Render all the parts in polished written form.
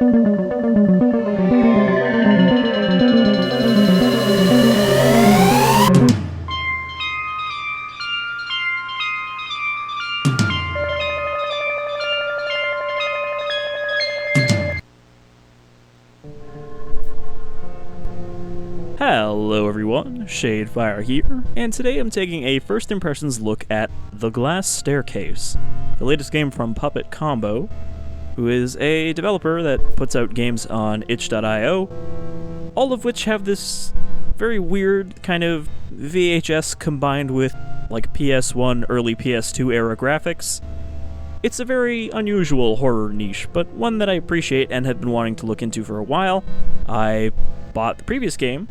Hello everyone, Shadefire here, and today I'm taking a first impressions look at The Glass Staircase, the latest game from Puppet Combo, who is a developer that puts out games on itch.io, all of which have this very weird kind of VHS combined with like PS1, early PS2 era graphics. It's a very unusual horror niche, but one that I appreciate and have been wanting to look into for a while. I bought the previous game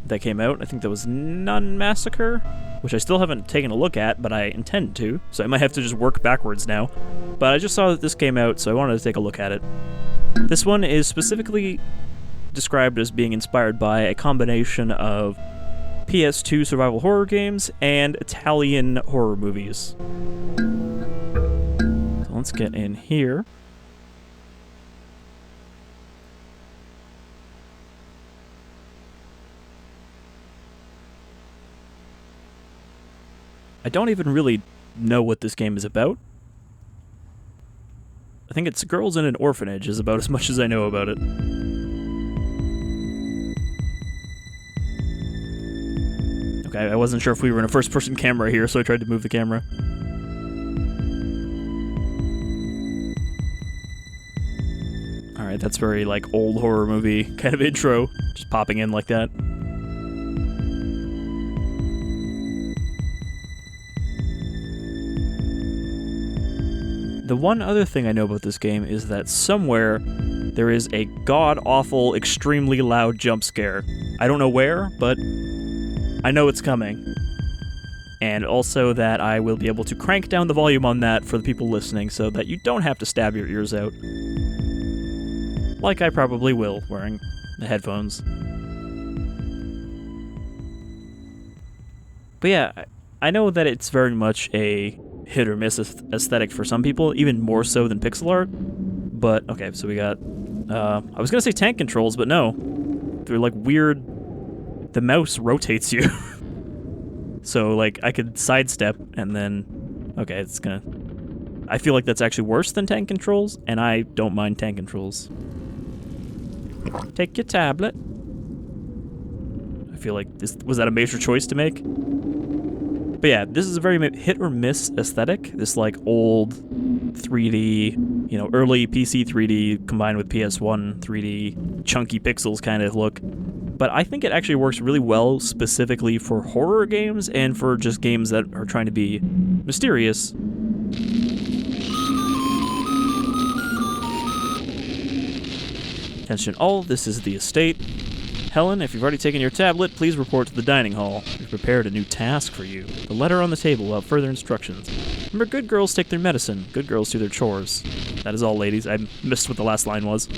that came out. I think that was Nun Massacre, which I still haven't taken a look at, but I intend to, so I might have to just work backwards now. But I just saw that this came out, so I wanted to take a look at it. This one is specifically described as being inspired by a combination of PS2 survival horror games and Italian horror movies. So let's get in here. I don't even really know what this game is about. I think it's girls in an orphanage is about as much as I know about it. Okay, I wasn't sure if we were in a first-person camera here, so I tried to move the camera. Alright, that's very, like, old horror movie kind of intro, just popping in like that. The one other thing I know about this game is that somewhere there is a god-awful, extremely loud jump scare. I don't know where, but I know it's coming. And also that I will be able to crank down the volume on that for the people listening so that you don't have to stab your ears out. Like I probably will, wearing the headphones. But yeah, I know that it's very much a hit or miss aesthetic for some people, even more so than pixel art. But okay, so we got I was gonna say tank controls, but no, they're like weird. The mouse rotates you. So like I could sidestep and then okay, it's gonna, I feel like that's actually worse than tank controls, and I don't mind tank controls. Take your tablet. I feel like this was that a major choice to make? But yeah, this is a very hit or miss aesthetic. This like old 3D, you know, early PC 3D combined with PS1 3D, chunky pixels kind of look. But I think it actually works really well specifically for horror games and for just games that are trying to be mysterious. Attention all, this is the estate. Helen, if you've already taken your tablet, please report to the dining hall. We've prepared a new task for you. The letter on the table will have further instructions. Remember, good girls take their medicine. Good girls do their chores. That is all, ladies. I missed what the last line was.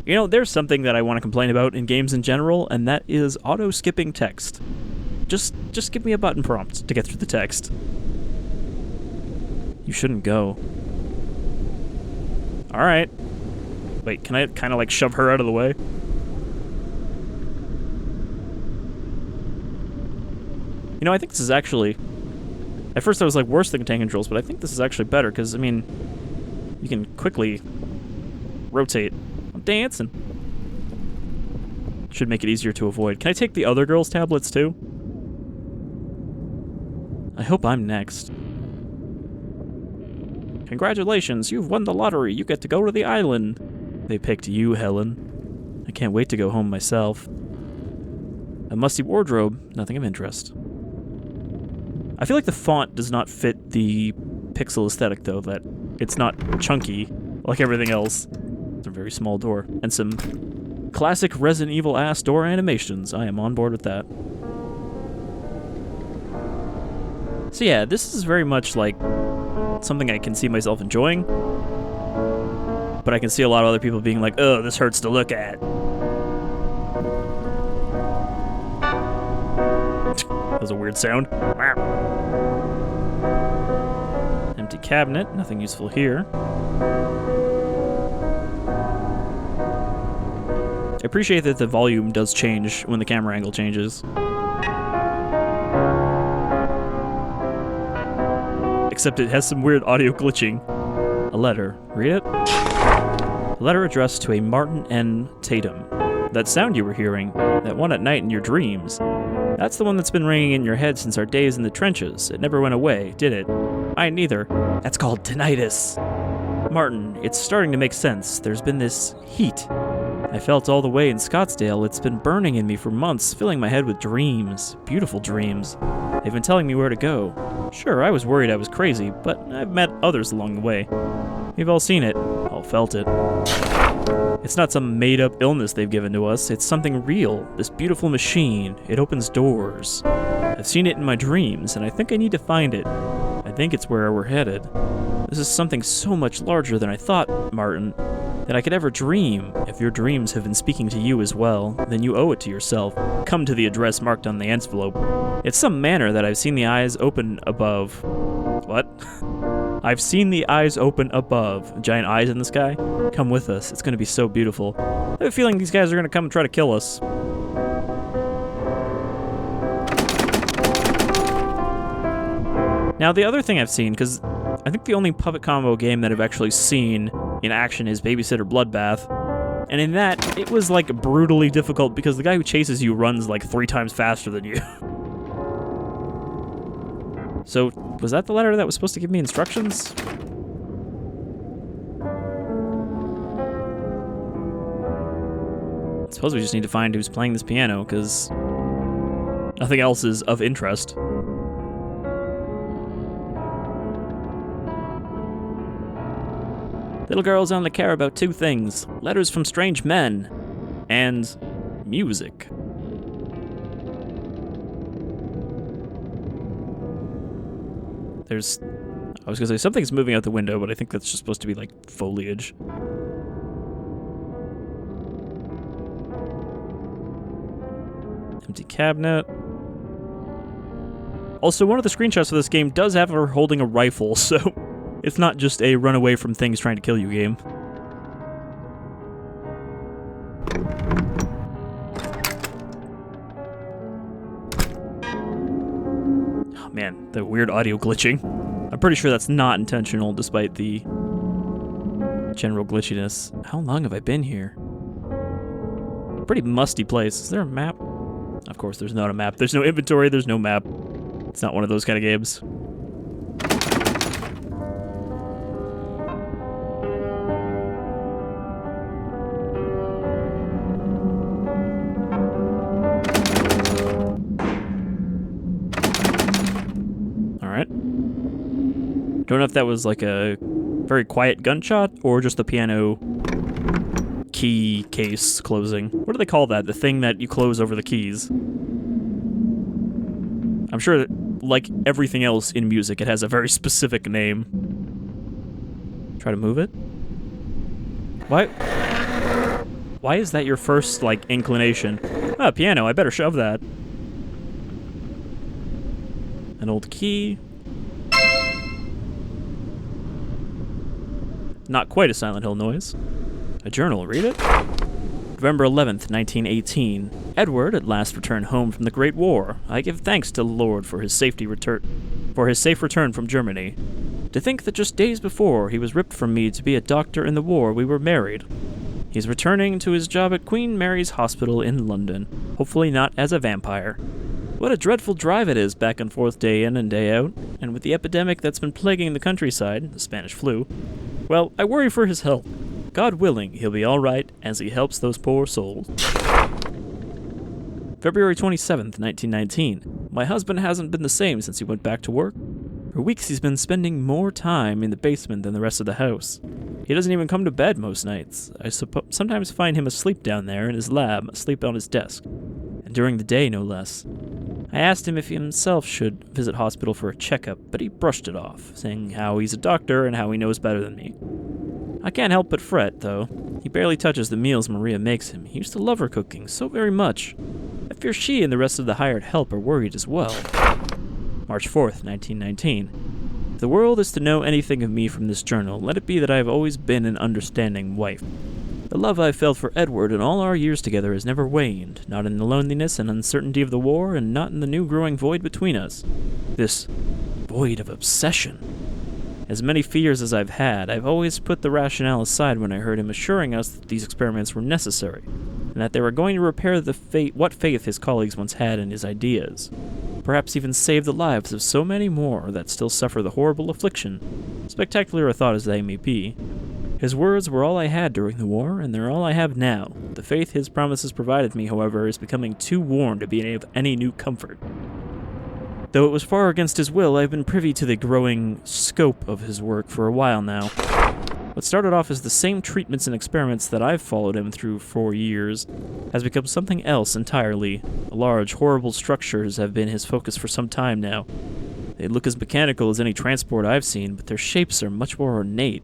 You know, there's something that I want to complain about in games in general, and that is auto-skipping text. Just give me a button prompt to get through the text. You shouldn't go. Alright. Wait, can I kind of like shove her out of the way? You know, I think this is actually... At first I was like worse than tank controls, but I think this is actually better, because, I mean, you can quickly rotate. I'm dancing. Should make it easier to avoid. Can I take the other girls' tablets too? I hope I'm next. Congratulations, you've won the lottery. You get to go to the island. They picked you, Helen. I can't wait to go home myself. A musty wardrobe, nothing of interest. I feel like the font does not fit the pixel aesthetic, though, that it's not chunky like everything else. It's a very small door. And some classic Resident Evil-ass door animations. I am on board with that. So yeah, this is very much like something I can see myself enjoying. But I can see a lot of other people being like, oh, this hurts to look at. That was a weird sound. I'm Empty cabinet, nothing useful here. I appreciate that the volume does change when the camera angle changes. Except it has some weird audio glitching. A letter. Read it? A letter addressed to a Martin N. Tatum. That sound you were hearing, that one at night in your dreams, that's the one that's been ringing in your head since our days in the trenches. It never went away, did it? Mine neither. That's called tinnitus. Martin, it's starting to make sense. There's been this heat. I felt all the way in Scottsdale. It's been burning in me for months, filling my head with dreams. Beautiful dreams. They've been telling me where to go. Sure, I was worried I was crazy, but I've met others along the way. We've all seen it, all felt it. It's not some made-up illness they've given to us. It's something real. This beautiful machine. It opens doors. I've seen it in my dreams, and I think I need to find it. I think it's where we're headed. This is something so much larger than I thought, Martin, that I could ever dream. If your dreams have been speaking to you as well, then you owe it to yourself. Come to the address marked on the envelope. It's some manor that I've seen the eyes open above. What? I've seen the eyes open above. Giant eyes in the sky? Come with us. It's going to be so beautiful. I have a feeling these guys are going to come and try to kill us. Now, the other thing I've seen, because I think the only Puppet Combo game that I've actually seen in action is Babysitter Bloodbath. And in that, it was like brutally difficult because the guy who chases you runs like 3 times faster than you. So, was that the letter that was supposed to give me instructions? I suppose we just need to find who's playing this piano, because nothing else is of interest. Little girls only care about 2 things: letters from strange men and music. I was gonna say something's moving out the window, but I think that's just supposed to be like foliage. Empty cabinet. Also, one of the screenshots of this game does have her holding a rifle, so it's not just a run away from things trying to kill you game. Oh man, the weird audio glitching. I'm pretty sure that's not intentional, despite the general glitchiness. How long have I been here? Pretty musty place. Is there a map? Of course, there's not a map. There's no inventory, there's no map. It's not one of those kind of games. Don't know if that was like a very quiet gunshot or just the piano key case closing. What do they call that? The thing that you close over the keys. I'm sure that, like everything else in music, it has a very specific name. Try to move it? Why is that your first, like, inclination? Ah, piano, I better shove that. An old key. Not quite a Silent Hill noise. A journal, read it? November 11th, 1918. Edward at last returned home from the Great War. I give thanks to the Lord for his safe return from Germany. To think that just days before he was ripped from me to be a doctor in the war, we were married. He's returning to his job at Queen Mary's Hospital in London, hopefully not as a vampire. What a dreadful drive it is back and forth day in and day out, and with the epidemic that's been plaguing the countryside, the Spanish flu, well, I worry for his health. God willing, he'll be all right as he helps those poor souls. February 27th, 1919. My husband hasn't been the same since he went back to work. For weeks he's been spending more time in the basement than the rest of the house. He doesn't even come to bed most nights. I sometimes find him asleep down there in his lab, asleep on his desk. And during the day, no less. I asked him if he himself should visit hospital for a checkup, but he brushed it off, saying how he's a doctor and how he knows better than me. I can't help but fret, though. He barely touches the meals Maria makes him. He used to love her cooking so very much. I fear she and the rest of the hired help are worried as well. March 4th, 1919. the world is to know anything of me from this journal, let it be that I have always been an understanding wife. The love I've felt for Edward in all our years together has never waned, not in the loneliness and uncertainty of the war, and not in the new growing void between us. This void of obsession. As many fears as I've had, I've always put the rationale aside when I heard him assuring us that these experiments were necessary, and that they were going to repair what faith his colleagues once had in his ideas. Perhaps even save the lives of so many more that still suffer the horrible affliction, spectacular a thought as they may be. His words were all I had during the war, and they're all I have now. The faith his promises provided me, however, is becoming too worn to be of any new comfort. Though it was far against his will, I've been privy to the growing scope of his work for a while now. What started off as the same treatments and experiments that I've followed him through for years has become something else entirely. The large, horrible structures have been his focus for some time now. They look as mechanical as any transport I've seen, but their shapes are much more ornate.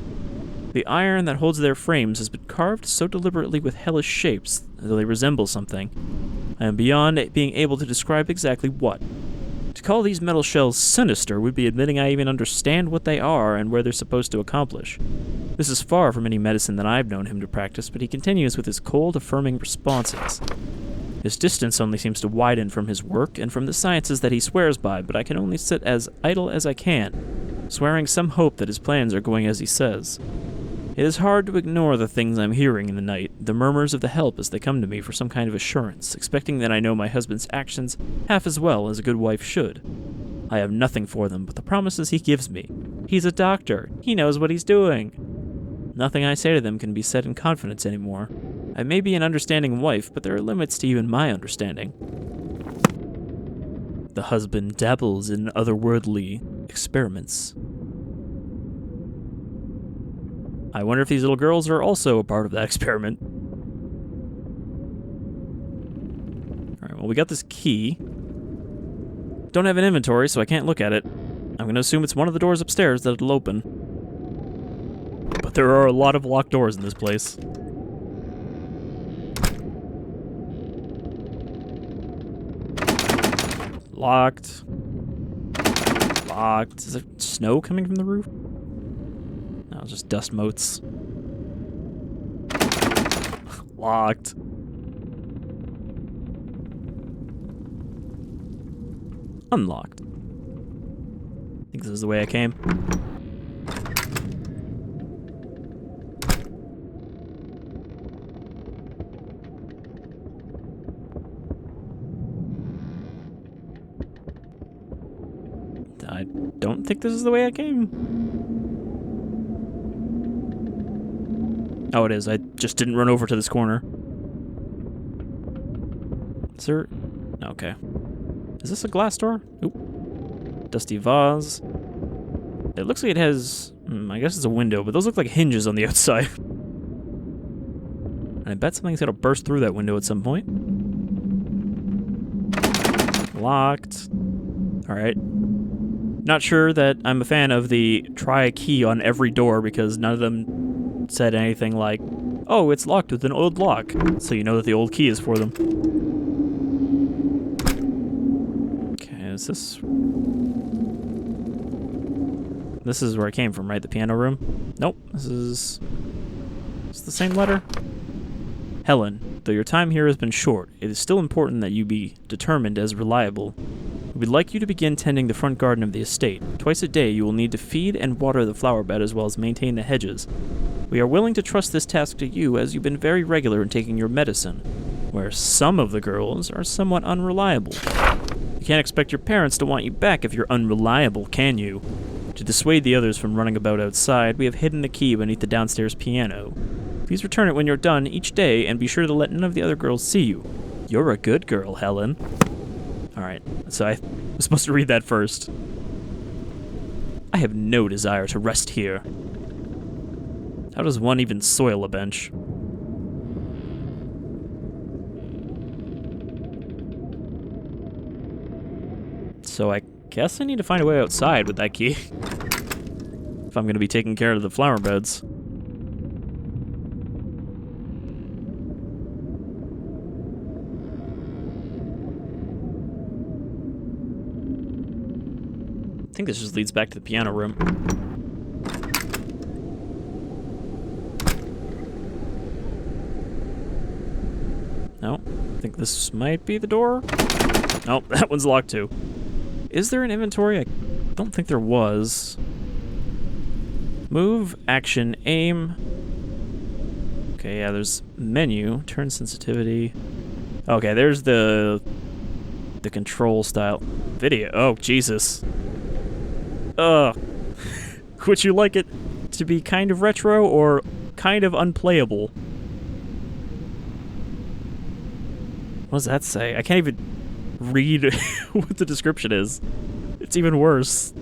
The iron that holds their frames has been carved so deliberately with hellish shapes that they resemble something. I am beyond being able to describe exactly what. To call these metal shells sinister would be admitting I even understand what they are and where they're supposed to accomplish. This is far from any medicine that I've known him to practice, but he continues with his cold, affirming responses. His distance only seems to widen from his work and from the sciences that he swears by, but I can only sit as idle as I can, swearing some hope that his plans are going as he says. It is hard to ignore the things I'm hearing in the night, the murmurs of the help as they come to me for some kind of assurance, expecting that I know my husband's actions half as well as a good wife should. I have nothing for them but the promises he gives me. He's a doctor. He knows what he's doing. Nothing I say to them can be said in confidence anymore. I may be an understanding wife, but there are limits to even my understanding. The husband dabbles in otherworldly experiments. I wonder if these little girls are also a part of that experiment. Alright, well, we got this key. Don't have an inventory, so I can't look at it. I'm gonna assume it's one of the doors upstairs that it'll open. But there are a lot of locked doors in this place. Locked. Locked. Is there snow coming from the roof? No, just dust motes. Locked. Unlocked. I think this is the way I came. I don't think this is the way I came. Oh, it is. I just didn't run over to this corner. Is there... Okay. Is this a glass door? Oop. Dusty vase. It looks like it has... I guess it's a window, but those look like hinges on the outside. And I bet something's gonna burst through that window at some point. Locked. Alright. Not sure that I'm a fan of the try a key on every door because none of them said anything like, oh, it's locked with an old lock, so you know that the old key is for them. Okay, is this... This is where I came from, right? The piano room? Nope, this is... It's the same letter. Helen, though your time here has been short, it is still important that you be determined as reliable. We would like you to begin tending the front garden of the estate. Twice a day you will need to feed and water the flower bed as well as maintain the hedges. We are willing to trust this task to you as you've been very regular in taking your medicine, where some of the girls are somewhat unreliable. You can't expect your parents to want you back if you're unreliable, can you? To dissuade the others from running about outside, we have hidden the key beneath the downstairs piano. Please return it when you're done each day and be sure to let none of the other girls see you. You're a good girl, Helen. Alright, so I was supposed to read that first. I have no desire to rest here. How does one even soil a bench? So I guess I need to find a way outside with that key. If I'm going to be taking care of the flower beds. think this just leads back to the piano room. No, I think this might be the door. Nope, that one's locked too. Is there an inventory? I don't think there was. Move, action, aim. Okay, yeah, there's menu, turn sensitivity. Okay, there's the control style video. Oh, Jesus. Would you like it to be kind of retro or kind of unplayable? What does that say? I can't even read what the description is. It's even worse.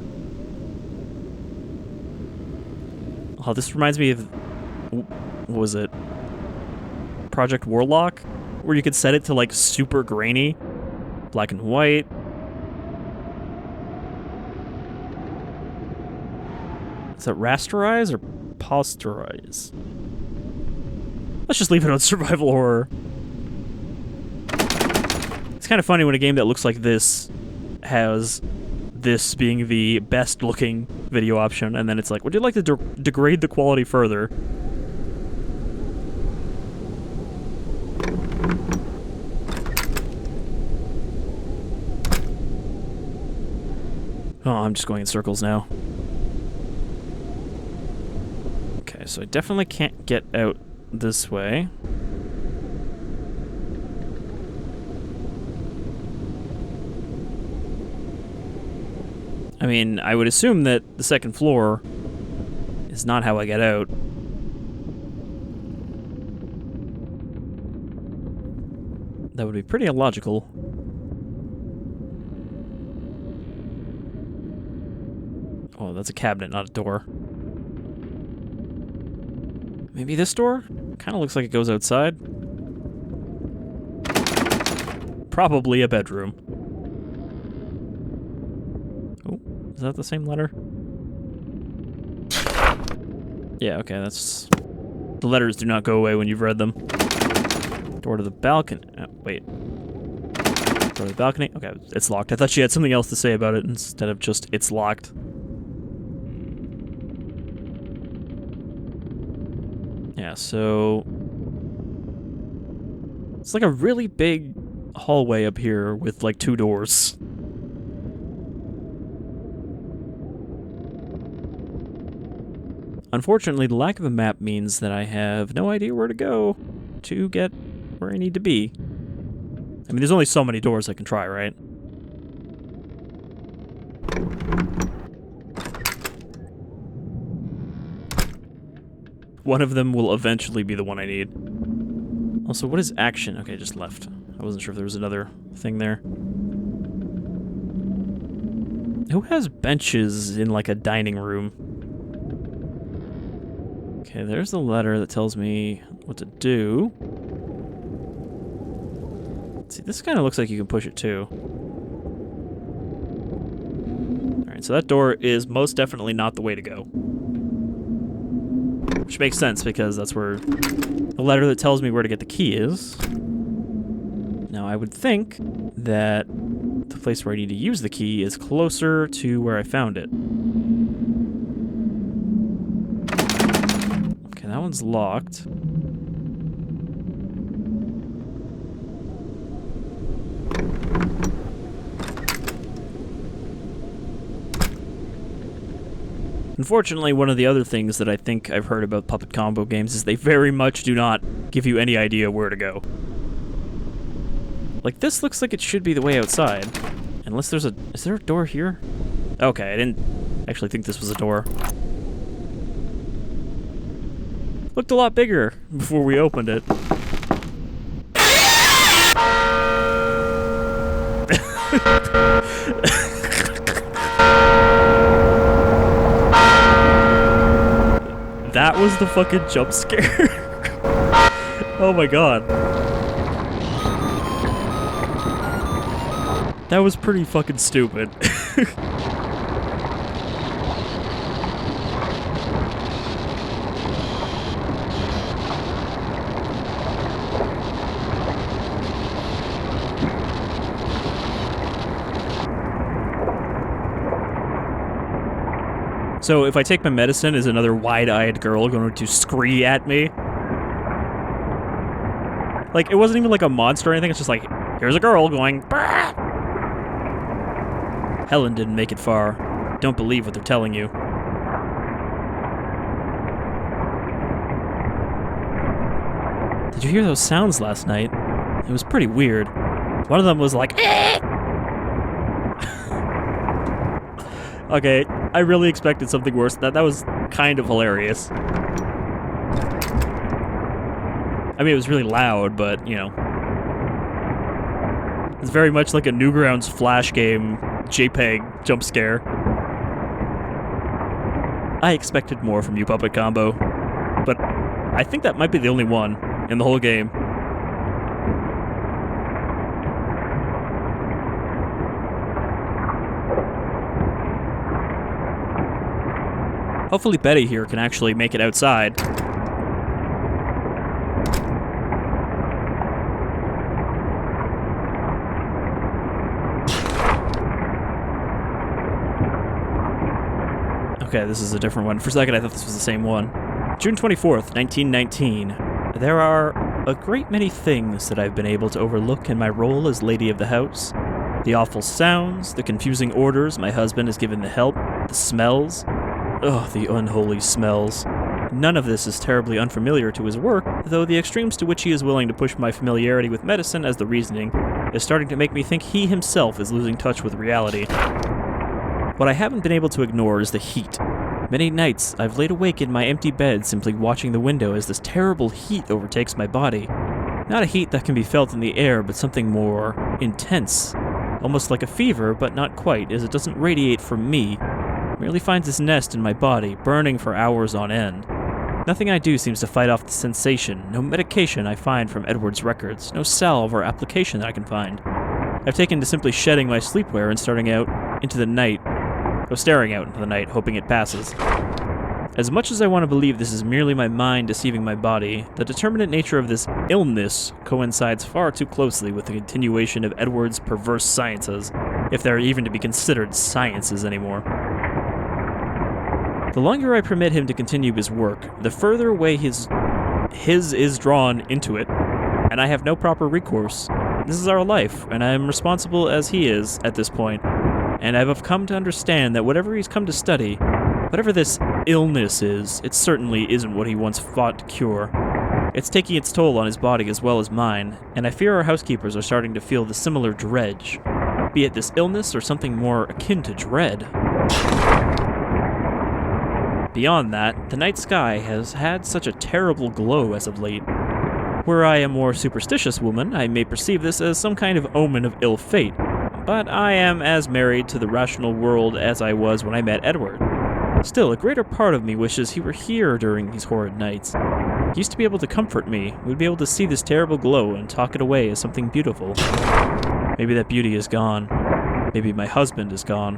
Oh, this reminds me of... What was it? Project Warlock? Where you could set it to, like, super grainy. Black and white. Is that rasterize or posterize? Let's just leave it on survival horror. It's kind of funny when a game that looks like this has this being the best looking video option, and then it's like, would you like to degrade the quality further? Oh, I'm just going in circles now. Okay, so I definitely can't get out this way. I mean, I would assume that the second floor is not how I get out. That would be pretty illogical. Oh, that's a cabinet, not a door. Maybe this door? Kind of looks like it goes outside. Probably a bedroom. Oh, is that the same letter? Yeah, okay, that's... The letters do not go away when you've read them. Door to the balcony. Oh, wait. Door to the balcony? Okay, it's locked. I thought she had something else to say about it instead of just, it's locked. Yeah, so... It's like a really big hallway up here with, like, 2 doors. Unfortunately, the lack of a map means that I have no idea where to go to get where I need to be. I mean, there's only so many doors I can try, right? One of them will eventually be the one I need. Also, what is action? Okay, just left. I wasn't sure if there was another thing there. Who has benches in, like, a dining room? Okay, there's the letter that tells me what to do. Let's see, this kind of looks like you can push it too. Alright, so that door is most definitely not the way to go. Which makes sense, because that's where the letter that tells me where to get the key is. Now, I would think that the place where I need to use the key is closer to where I found it. Okay, that one's locked. Unfortunately, one of the other things that I think I've heard about Puppet Combo games is they very much do not give you any idea where to go. Like, this looks like it should be the way outside. Unless there's a... Is there a door here? Okay, I didn't actually think this was a door. Looked a lot bigger before we opened it. That was the fucking jump scare. Oh my god. That was pretty fucking stupid. So if I take my medicine, is another wide-eyed girl going to scream at me? Like, it wasn't even like a monster or anything, it's just like, here's a girl going, bah! Helen didn't make it far. Don't believe what they're telling you. Did you hear those sounds last night? It was pretty weird. One of them was like, eh! Okay, I really expected something worse than that. That was kind of hilarious. I mean, it was really loud, but, you know. It's very much like a Newgrounds Flash game JPEG jump scare. I expected more from you, Puppet Combo. But I think that might be the only one in the whole game. Hopefully Betty here can actually make it outside. Okay, this is a different one. For a second, I thought this was the same one. June 24th, 1919. There are a great many things that I've been able to overlook in my role as lady of the house. The awful sounds, the confusing orders my husband has given the help, the smells. Ugh, the unholy smells. None of this is terribly unfamiliar to his work, though the extremes to which he is willing to push my familiarity with medicine as the reasoning is starting to make me think he himself is losing touch with reality. What I haven't been able to ignore is the heat. Many nights, I've laid awake in my empty bed simply watching the window as this terrible heat overtakes my body. Not a heat that can be felt in the air, but something more intense. Almost like a fever, but not quite, as it doesn't radiate from me. It merely finds its nest in my body, burning for hours on end. Nothing I do seems to fight off the sensation, no medication I find from Edward's records, no salve or application that I can find. I've taken to simply shedding my sleepwear and staring out into the night, hoping it passes. As much as I want to believe this is merely my mind deceiving my body, the determinate nature of this illness coincides far too closely with the continuation of Edward's perverse sciences, if they are even to be considered sciences anymore. The longer I permit him to continue his work, the further away his is drawn into it, and I have no proper recourse. This is our life, and I am responsible as he is at this point, and I've come to understand that whatever he's come to study, whatever this illness is, it certainly isn't what he once fought to cure. It's taking its toll on his body as well as mine, and I fear our housekeepers are starting to feel the similar dredge, be it this illness or something more akin to dread. Beyond that, the night sky has had such a terrible glow as of late. Were I a more superstitious woman, I may perceive this as some kind of omen of ill fate, but I am as married to the rational world as I was when I met Edward. Still, a greater part of me wishes he were here during these horrid nights. He used to be able to comfort me. We'd be able to see this terrible glow and talk it away as something beautiful. Maybe that beauty is gone. Maybe my husband is gone.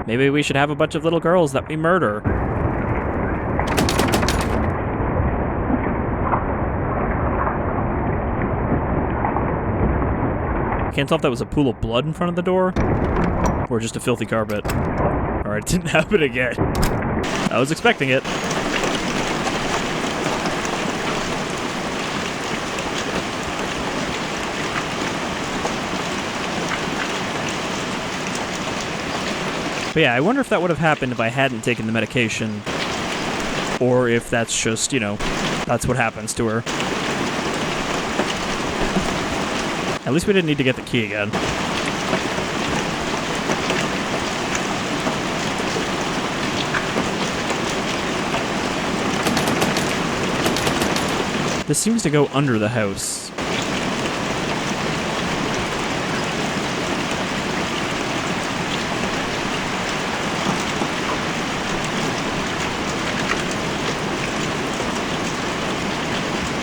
Maybe we should have a bunch of little girls that we murder. Can't tell if that was a pool of blood in front of the door, or just a filthy carpet. Alright, it didn't happen again. I was expecting it. But yeah, I wonder if that would have happened if I hadn't taken the medication, or if that's just, you know, that's what happens to her. At least we didn't need to get the key again. This seems to go under the house.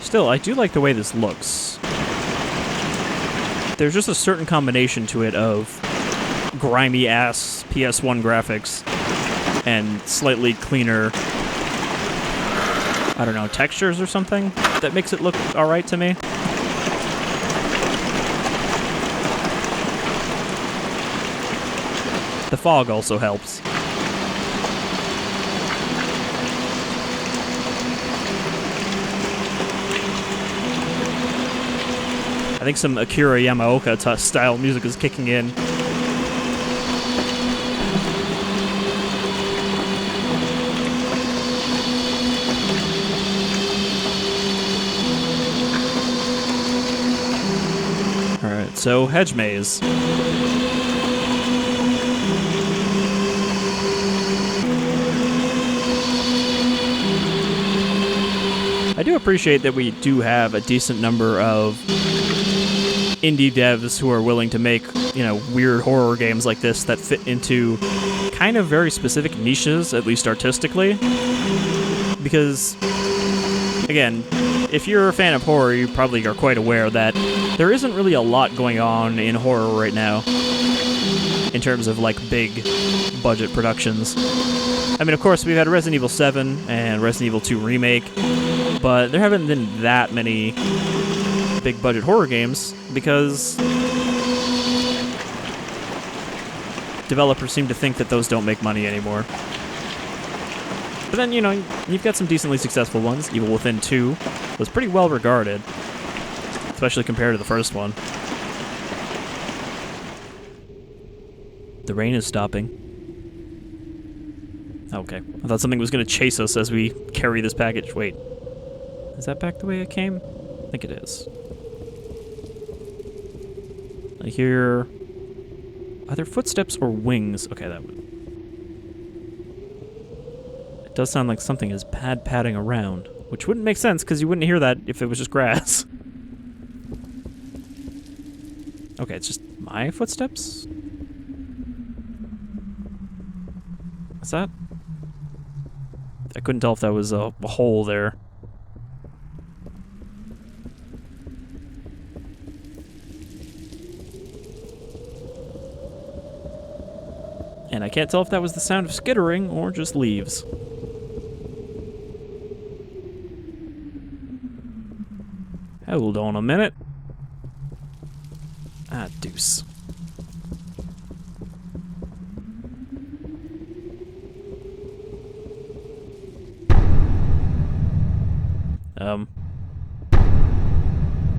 Still, I do like the way this looks. There's just a certain combination to it of grimy-ass PS1 graphics and slightly cleaner, I don't know, textures or something that makes it look alright to me. The fog also helps. I think some Akira Yamaoka style music is kicking in. Alright, so hedge maze. I do appreciate that we do have a decent number of indie devs who are willing to make, you know, weird horror games like this that fit into kind of very specific niches, at least artistically. Because, again, if you're a fan of horror, you probably are quite aware that there isn't really a lot going on in horror right now in terms of, like, big budget productions. I mean, of course, we've had Resident Evil 7 and Resident Evil 2 Remake, but there haven't been that many big budget horror games because developers seem to think that those don't make money anymore. But then, you know, you've got some decently successful ones. Evil Within 2 was pretty well regarded, especially compared to the first one. The rain is stopping. Okay. I thought something was going to chase us as we carry this package. Wait. Is that back the way it came? I think it is. I hear either footsteps or wings. Okay, that would... It does sound like something is padding around, which wouldn't make sense because you wouldn't hear that if it was just grass. Okay, it's just my footsteps? What's that? I couldn't tell if that was a hole there. And I can't tell if that was the sound of skittering or just leaves. Hold on a minute. Ah, deuce.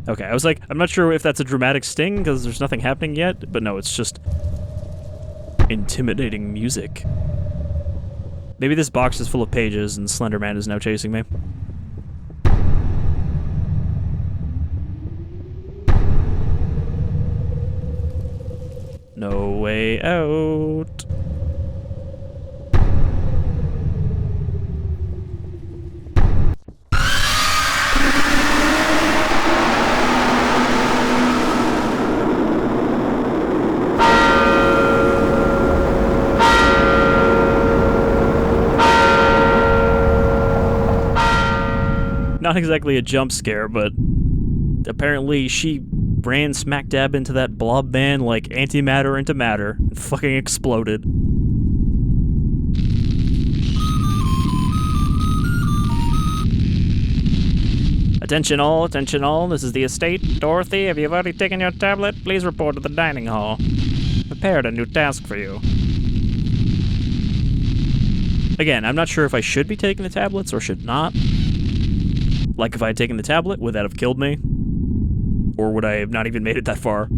Okay, I was like, I'm not sure if that's a dramatic sting because there's nothing happening yet, but no, it's just intimidating music. Maybe this box is full of pages and Slender Man is now chasing me. No way out. Not exactly a jump scare, but apparently she ran smack dab into that blob man like antimatter into matter and fucking exploded. Attention all, this is the estate. Dorothy, if you've already taken your tablet, please report to the dining hall. Prepared a new task for you. Again, I'm not sure if I should be taking the tablets or should not. Like, if I had taken the tablet, would that have killed me? Or would I have not even made it that far?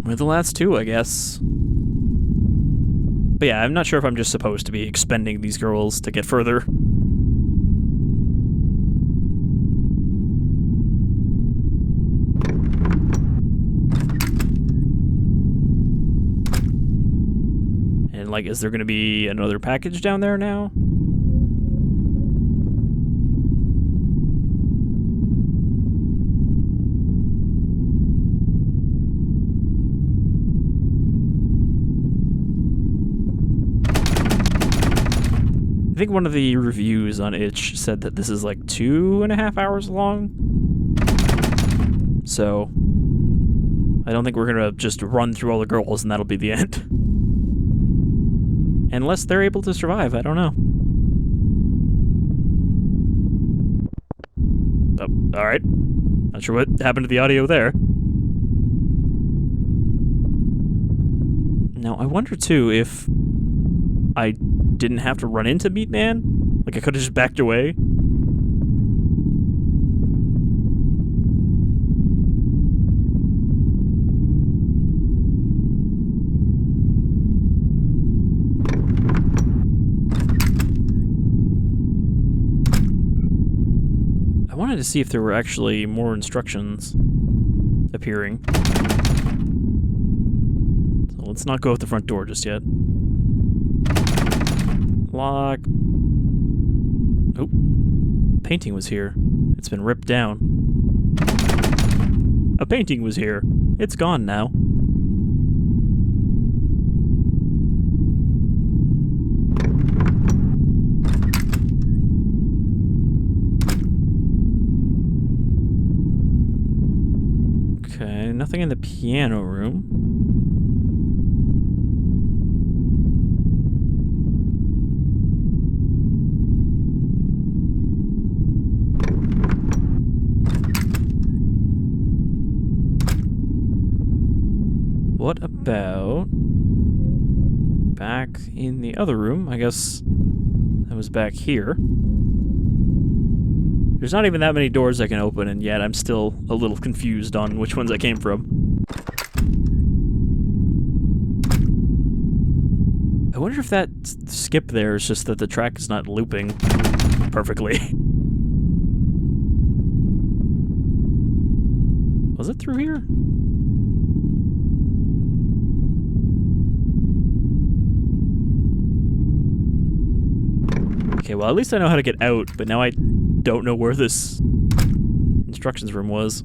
Or the last two, I guess. But yeah, I'm not sure if I'm just supposed to be expending these girls to get further. And, like, is there gonna be another package down there now? I think one of the reviews on itch said that this is like 2.5 hours long. So I don't think we're gonna just run through all the girls and that'll be the end. Unless they're able to survive, I don't know. Oh, alright. Not sure what happened to the audio there. Now, I wonder, too, if I didn't have to run into Meat Man? Like, I could have just backed away? I wanted to see if there were actually more instructions appearing. So let's not go out the front door just yet. Lock. Oh. Painting was here. It's been ripped down. A painting was here. It's gone now. Okay, nothing in the piano room. What about back in the other room? I guess that was back here. There's not even that many doors I can open, and yet I'm still a little confused on which ones I came from. I wonder if that skip there is just that the track is not looping perfectly. Was it through here? Okay, well, at least I know how to get out, but now I don't know where this instructions room was.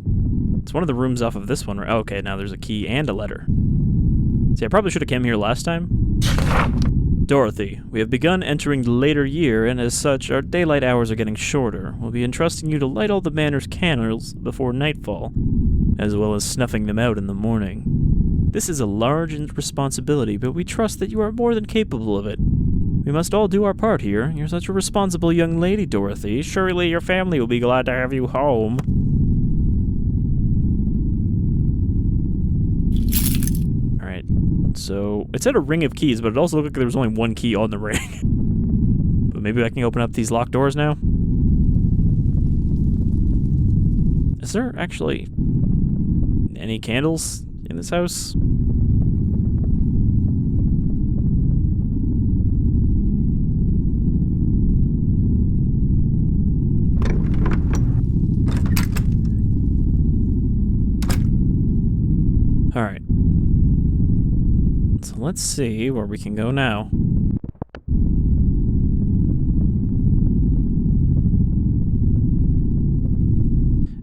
It's one of the rooms off of this one. Oh, okay, now there's a key and a letter. See, I probably should have came here last time. Dorothy, we have begun entering the later year, and as such, our daylight hours are getting shorter. We'll be entrusting you to light all the manor's candles before nightfall, as well as snuffing them out in the morning. This is a large responsibility, but we trust that you are more than capable of it. We must all do our part here. You're such a responsible young lady, Dorothy. Surely your family will be glad to have you home. Alright, so it said a ring of keys, but it also looked like there was only one key on the ring. But maybe I can open up these locked doors now? Is there actually any candles in this house? Alright. So let's see where we can go now.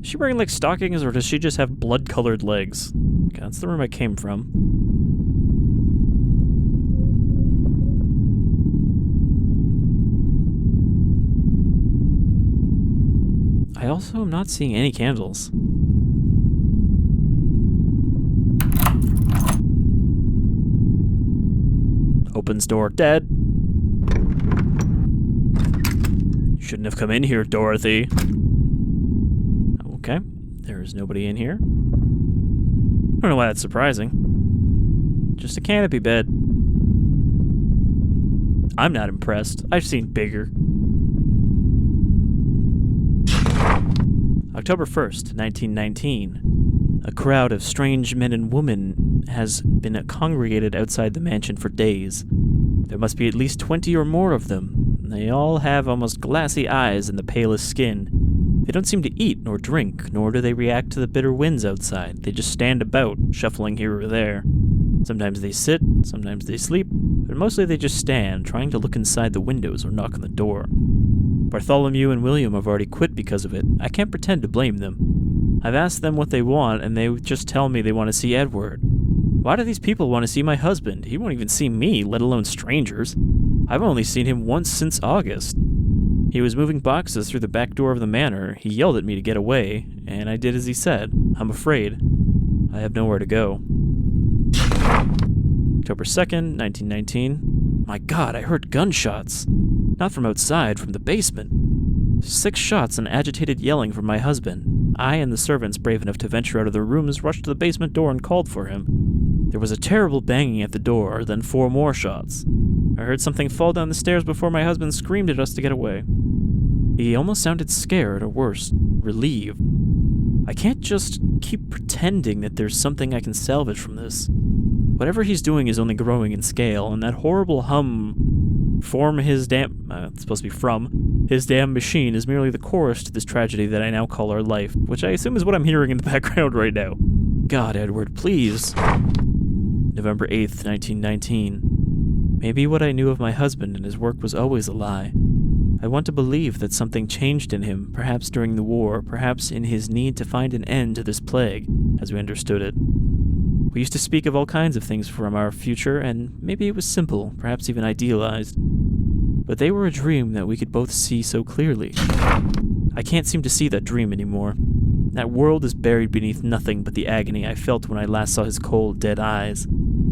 Is she wearing like stockings or does she just have blood-colored legs? Okay, that's the room I came from. I also am not seeing any candles. Opens door, dead. You shouldn't have come in here, Dorothy. Okay, there is nobody in here. I don't know why that's surprising. Just a canopy bed. I'm not impressed. I've seen bigger. October 1st, 1919. A crowd of strange men and women has been congregated outside the mansion for days. There must be at least 20 or more of them. They all have almost glassy eyes and the palest skin. They don't seem to eat nor drink, nor do they react to the bitter winds outside. They just stand about, shuffling here or there. Sometimes they sit, sometimes they sleep, but mostly they just stand, trying to look inside the windows or knock on the door. Bartholomew and William have already quit because of it. I can't pretend to blame them. I've asked them what they want, and they just tell me they want to see Edward. Why do these people want to see my husband? He won't even see me, let alone strangers. I've only seen him once since August. He was moving boxes through the back door of the manor. He yelled at me to get away, and I did as he said. I'm afraid. I have nowhere to go. October 2nd, 1919. My God, I heard gunshots. Not from outside, from the basement. 6 shots and agitated yelling from my husband. I and the servants brave enough to venture out of their rooms rushed to the basement door and called for him. There was a terrible banging at the door, then 4 more shots. I heard something fall down the stairs before my husband screamed at us to get away. He almost sounded scared, or worse, relieved. I can't just keep pretending that there's something I can salvage from this. Whatever he's doing is only growing in scale, and that horrible hum from his damn machine is merely the chorus to this tragedy that I now call our life, which I assume is what I'm hearing in the background right now. God, Edward, please. November 8th, 1919. Maybe what I knew of my husband and his work was always a lie. I want to believe that something changed in him, perhaps during the war, perhaps in his need to find an end to this plague, as we understood it. We used to speak of all kinds of things from our future, and maybe it was simple, perhaps even idealized. But they were a dream that we could both see so clearly. I can't seem to see that dream anymore. That world is buried beneath nothing but the agony I felt when I last saw his cold, dead eyes.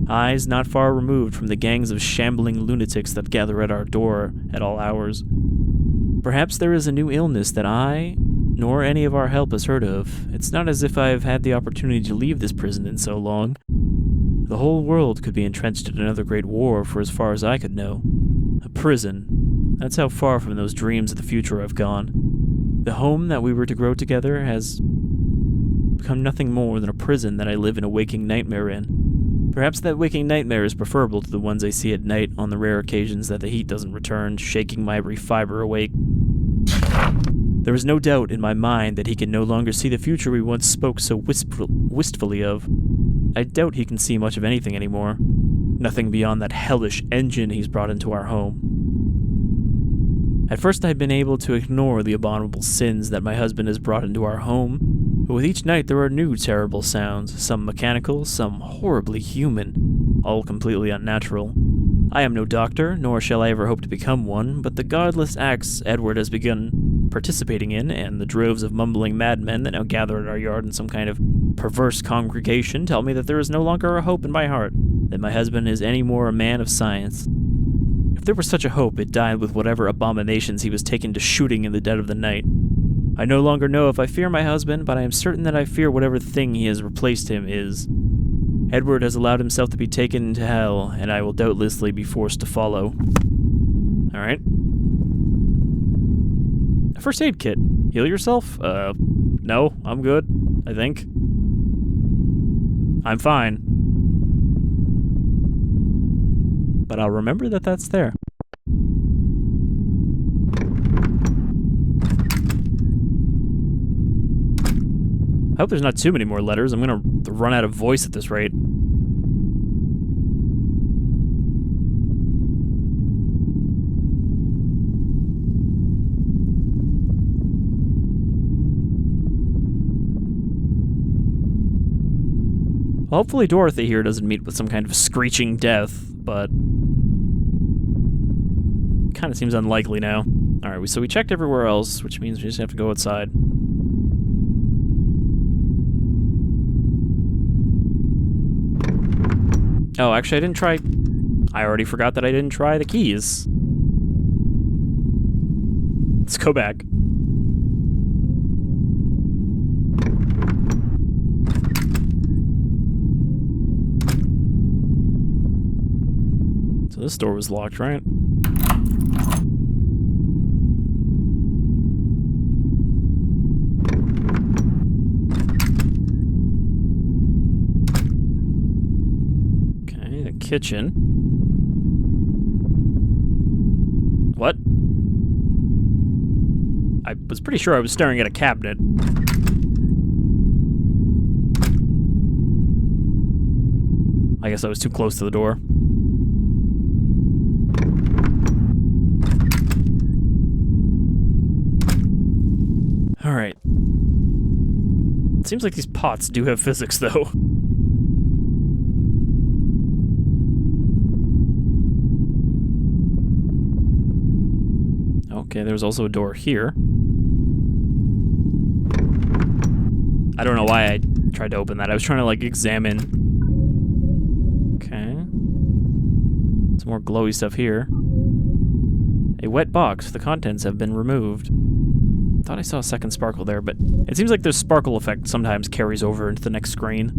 Eyes not far removed from the gangs of shambling lunatics that gather at our door at all hours. Perhaps there is a new illness that I, nor any of our help has heard of. It's not as if I've had the opportunity to leave this prison in so long. The whole world could be entrenched in another great war for as far as I could know. A prison. That's how far from those dreams of the future I've gone. The home that we were to grow together has become nothing more than a prison that I live in a waking nightmare in. Perhaps that waking nightmare is preferable to the ones I see at night on the rare occasions that the heat doesn't return, shaking my every fiber awake. There is no doubt in my mind that he can no longer see the future we once spoke so wistfully of. I doubt he can see much of anything anymore. Nothing beyond that hellish engine he's brought into our home. At first I'd been able to ignore the abominable sins that my husband has brought into our home, but with each night there are new terrible sounds, some mechanical, some horribly human, all completely unnatural. I am no doctor, nor shall I ever hope to become one, but the godless acts Edward has begun participating in, and the droves of mumbling madmen that now gather at our yard in some kind of perverse congregation tell me that there is no longer a hope in my heart that my husband is any more a man of science. If there was such a hope, it died with whatever abominations he was taken to shooting in the dead of the night. I no longer know if I fear my husband, but I am certain that I fear whatever thing he has replaced him is. Edward has allowed himself to be taken to hell, and I will doubtlessly be forced to follow. Alright. A first aid kit. Heal yourself? No, I'm good, I think. I'm fine. But I'll remember that that's there. I hope there's not too many more letters. I'm gonna run out of voice at this rate. Well, hopefully Dorothy here doesn't meet with some kind of screeching death, but kind of seems unlikely now. Alright, so we checked everywhere else, which means we just have to go outside. Oh, actually I didn't try... I already forgot that I didn't try the keys. Let's go back. So this door was locked, right? Okay, the kitchen. What? I was pretty sure I was staring at a cabinet. I guess I was too close to the door. Alright. It seems like these pots do have physics, though. Okay, there's also a door here. I don't know why I tried to open that. I was trying to, like, examine. Okay. Some more glowy stuff here. A wet box. The contents have been removed. Thought I saw a second sparkle there, but it seems like the sparkle effect sometimes carries over into the next screen.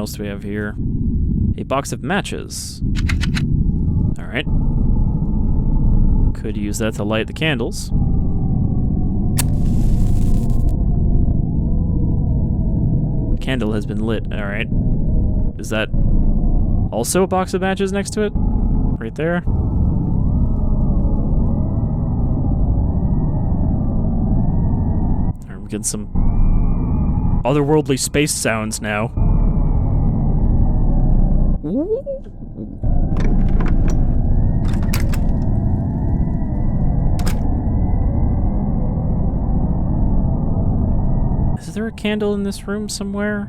else do we have here? A box of matches. Alright. Could use that to light the candles. Candle has been lit. Alright. Is that also a box of matches next to it? Right there? Alright, we're getting some otherworldly space sounds now. Is there a candle in this room somewhere?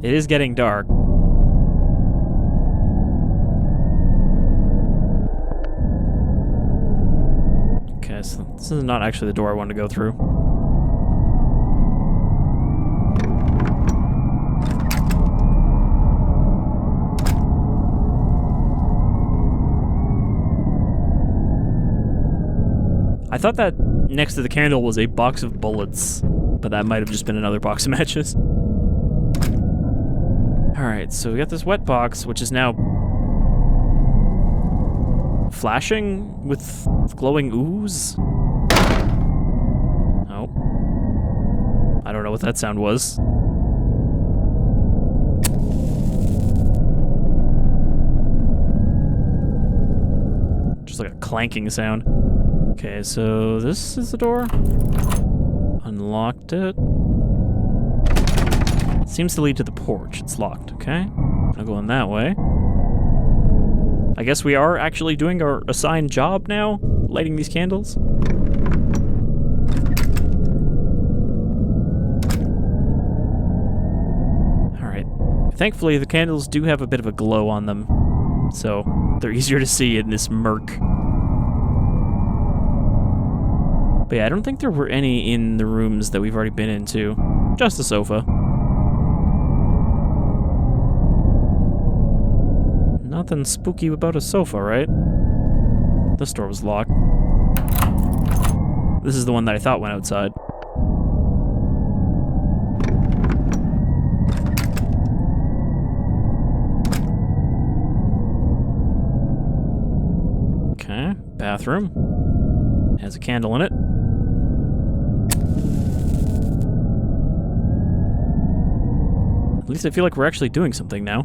It is getting dark. Okay, so this is not actually the door I wanted to go through. I thought that next to the candle was a box of bullets, but that might have just been another box of matches. Alright, so we got this wet box, which is now flashing with glowing ooze. Oh. I don't know what that sound was. Just like a clanking sound. Okay, so this is the door. Unlocked it. Seems to lead to the porch. It's locked, okay? I'll go in that way. I guess we are actually doing our assigned job now, lighting these candles. Alright. Thankfully, the candles do have a bit of a glow on them, so they're easier to see in this murk. But yeah, I don't think there were any in the rooms that we've already been into. Just a sofa. Nothing spooky about a sofa, right? This door was locked. This is the one that I thought went outside. Okay, bathroom. Has a candle in it. At least I feel like we're actually doing something now.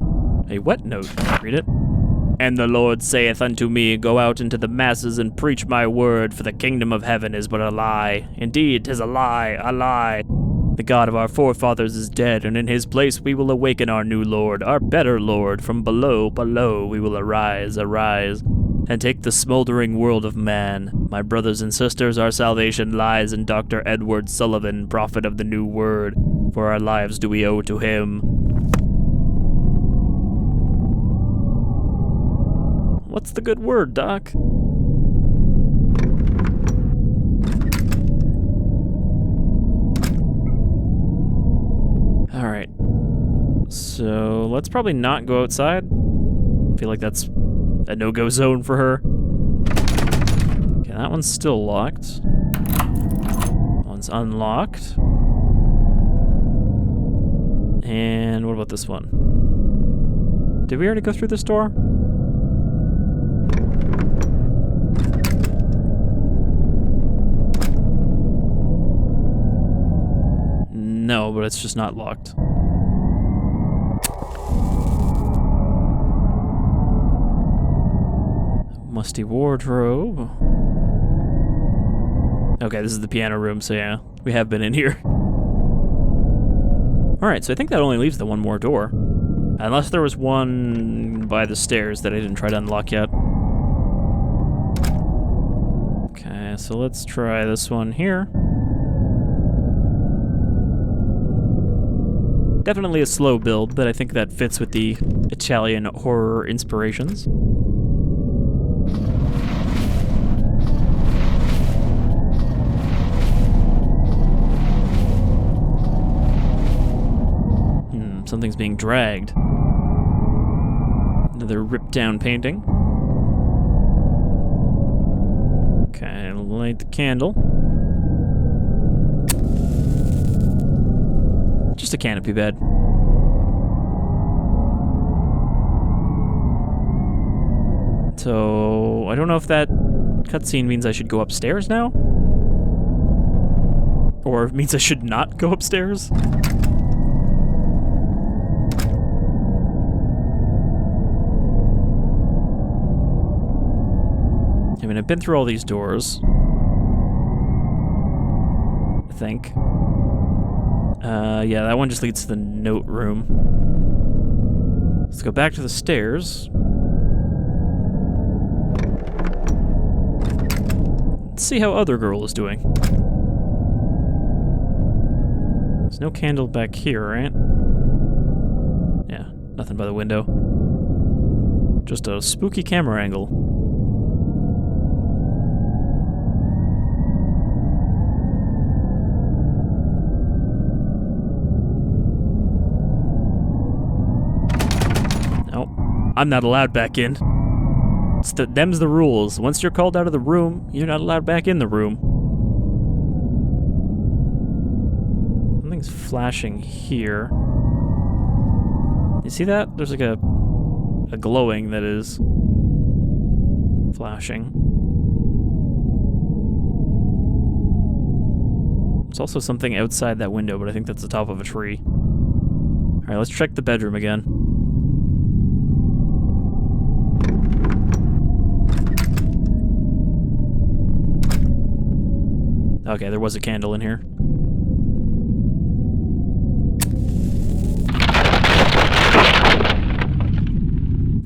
A wet note. Read it. And the Lord saith unto me, Go out into the masses and preach my word, for the kingdom of heaven is but a lie. Indeed, 'tis a lie, a lie. The God of our forefathers is dead, and in his place we will awaken our new Lord, our better Lord. From below, below we will arise, arise, and take the smoldering world of man. My brothers and sisters, our salvation lies in Dr. Edward Sullivan, prophet of the new word, for our lives do we owe to him. What's the good word, Doc? Alright. So, let's probably not go outside. I feel like that's a no-go zone for her. Okay, that one's still locked. That one's unlocked. And what about this one? Did we already go through this door? No, but it's just not locked. Musty wardrobe. Okay, this is the piano room, so yeah, we have been in here. Alright, so I think that only leaves the one more door. Unless there was one by the stairs that I didn't try to unlock yet. Okay, so let's try this one here. Definitely a slow build, but I think that fits with the Italian horror inspirations. Something's being dragged. Another ripped down painting. Okay, light the candle. Just a canopy bed. So, I don't know if that cutscene means I should go upstairs now? Or it means I should not go upstairs? I mean, I've been through all these doors. I think. Yeah, that one just leads to the note room. Let's go back to the stairs. Let's see how other girl is doing. There's no candle back here, right? Yeah, nothing by the window. Just a spooky camera angle. I'm not allowed back in. Them's the rules. Once you're called out of the room, you're not allowed back in the room. Something's flashing here. You see that? There's like a glowing that is flashing. There's also something outside that window, but I think that's the top of a tree. Alright, let's check the bedroom again. Okay, there was a candle in here.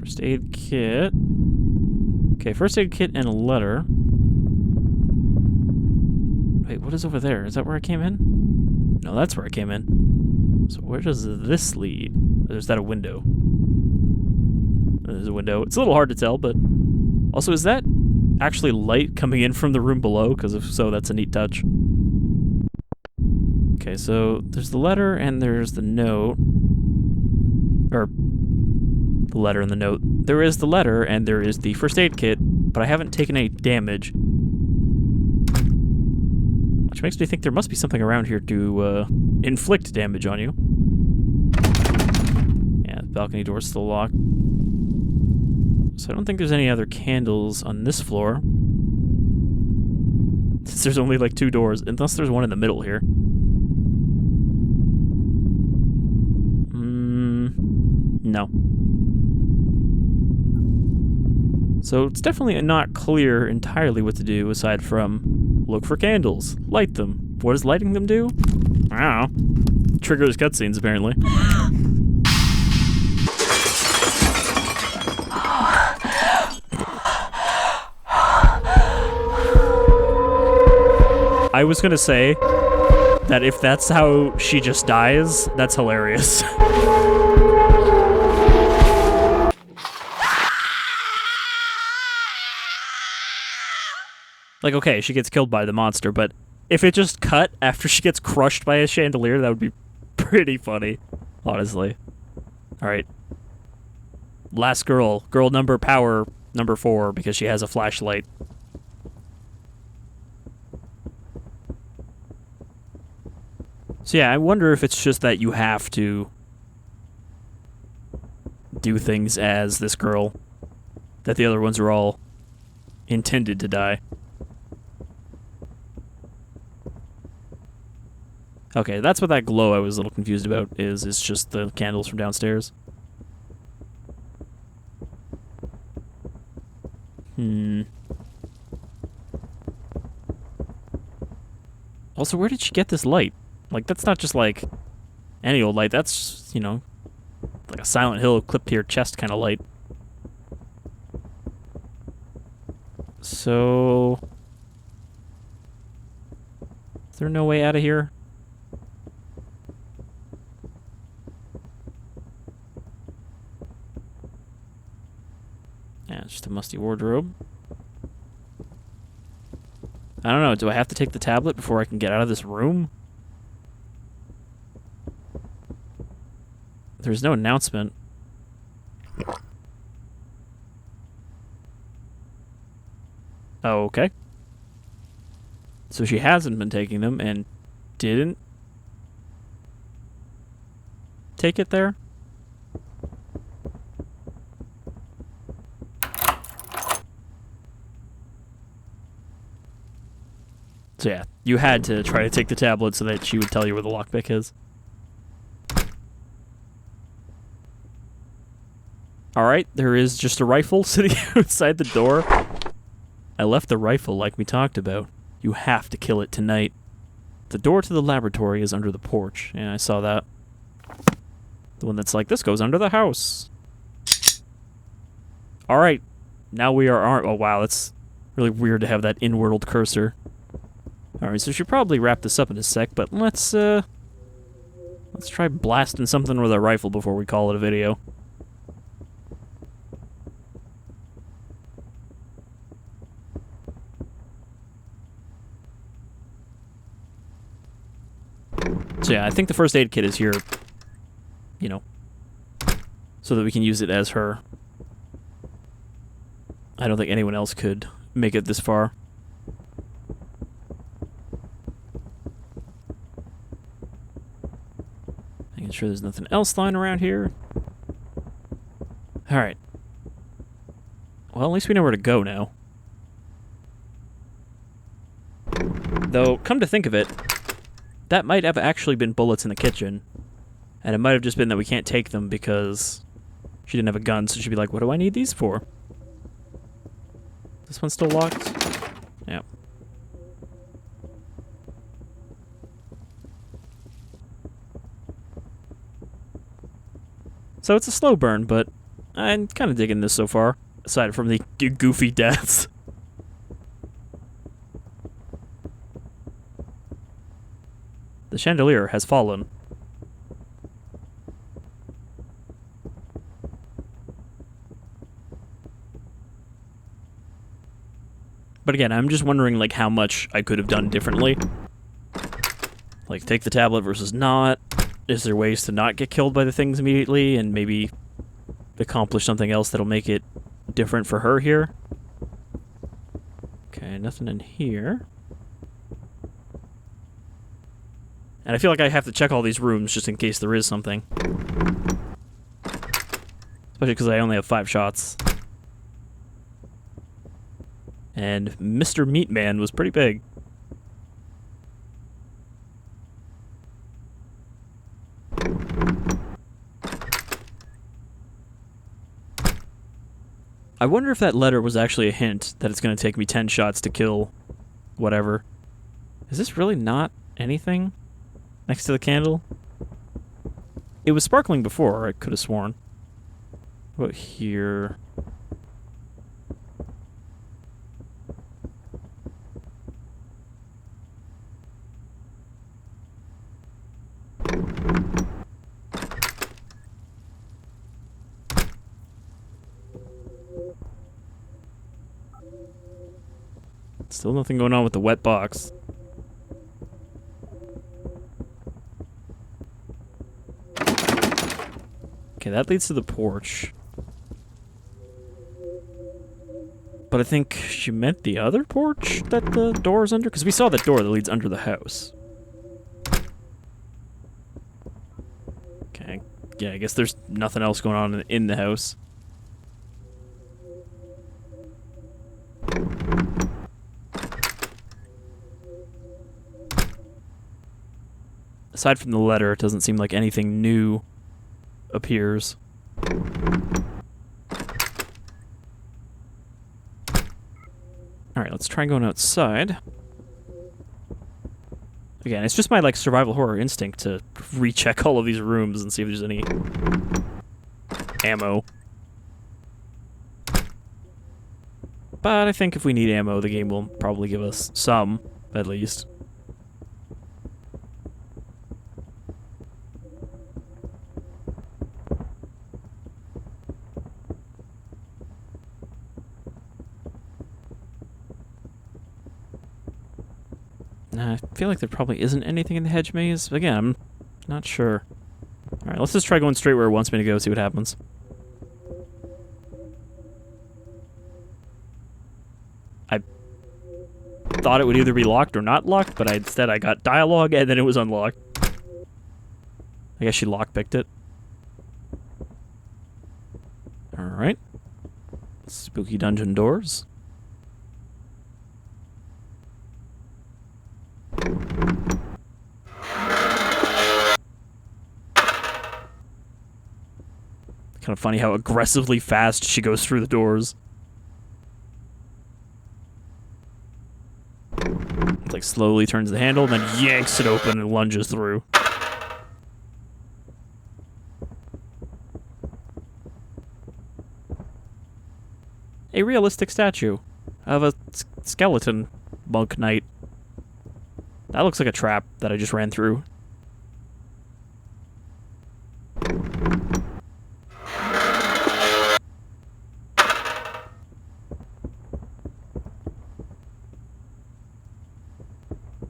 First aid kit. Okay, first aid kit and a letter. Wait, what is over there? Is that where I came in? No, that's where I came in. So where does this lead? There's that a window. There's a window. It's a little hard to tell, but... Also, is that actually light coming in from the room below? Because if so, that's a neat touch. Okay, so there's the letter and there's the note. Or, the letter and the note. There is the letter and there is the first aid kit, but I haven't taken any damage. Which makes me think there must be something around here to inflict damage on you. Yeah, the balcony door's still locked. So I don't think there's any other candles on this floor. Since there's only like 2 doors, unless there's one in the middle here. No. So it's definitely not clear entirely what to do aside from look for candles, light them. What does lighting them do? I don't know. Triggers cutscenes apparently. I was gonna say that if that's how she just dies, that's hilarious. Like, okay, she gets killed by the monster, but if it just cut after she gets crushed by a chandelier, that would be pretty funny, honestly. Alright. Last girl. Girl number 4, because she has a flashlight. So yeah, I wonder if it's just that you have to do things as this girl, that the other ones are all intended to die. Okay, that's what that glow I was a little confused about is. It's just the candles from downstairs. Also, where did she get this light? Like, that's not just like any old light. That's, you know, like a Silent Hill clip to your chest kind of light. So... is there no way out of here? Yeah, it's just a musty wardrobe. I don't know, do I have to take the tablet before I can get out of this room? There's no announcement. Oh, okay. So she hasn't been taking them and didn't take it there? So yeah, you had to try to take the tablet so that she would tell you where the lockpick is. Alright, there is just a rifle sitting outside the door. I left the rifle like we talked about. You have to kill it tonight. The door to the laboratory is under the porch. Yeah, I saw that. The one that's like, this goes under the house. Alright, now we are... Oh wow, that's really weird to have that in-world cursor. Alright, so we should probably wrap this up in a sec, but let's try blasting something with a rifle before we call it a video. So yeah, I think the first aid kit is here, you know, so that we can use it as her. I don't think anyone else could make it this far. Making sure there's nothing else lying around here. Alright. Well, at least we know where to go now. Though, come to think of it, that might have actually been bullets in the kitchen. And it might have just been that we can't take them because she didn't have a gun, so she'd be like, what do I need these for? This one's still locked? Yeah. So it's a slow burn, but I'm kind of digging this so far, aside from the goofy deaths. The chandelier has fallen. But again, I'm just wondering, like, how much I could have done differently. Like, take the tablet versus not. Is there ways to not get killed by the things immediately and maybe accomplish something else that'll make it different for her here? Okay, nothing in here. And I feel like I have to check all these rooms just in case there is something. Especially because I only have 5 shots. And Mr. Meatman was pretty big. I wonder if that letter was actually a hint that it's going to take me 10 shots to kill whatever. Is this really not anything next to the candle? It was sparkling before, I could have sworn. What about here? Still nothing going on with the wet box. Okay, that leads to the porch. But I think she meant the other porch that the door is under? Because we saw that door that leads under the house. Okay, yeah, I guess there's nothing else going on in the house. Aside from the letter, it doesn't seem like anything new appears. Alright, let's try going outside. Again, it's just my, like, survival horror instinct to recheck all of these rooms and see if there's any ammo. But I think if we need ammo, the game will probably give us some, at least. I feel like there probably isn't anything in the hedge maze. Again, I'm not sure. Alright, let's just try going straight where it wants me to go, see what happens. I thought it would either be locked or not locked, but instead I got dialogue and then it was unlocked. I guess she lockpicked it. Spooky dungeon doors. Kind of funny how aggressively fast she goes through the doors. Like slowly turns the handle and then yanks it open and lunges through. A realistic statue of a skeleton monk knight. That looks like a trap that I just ran through.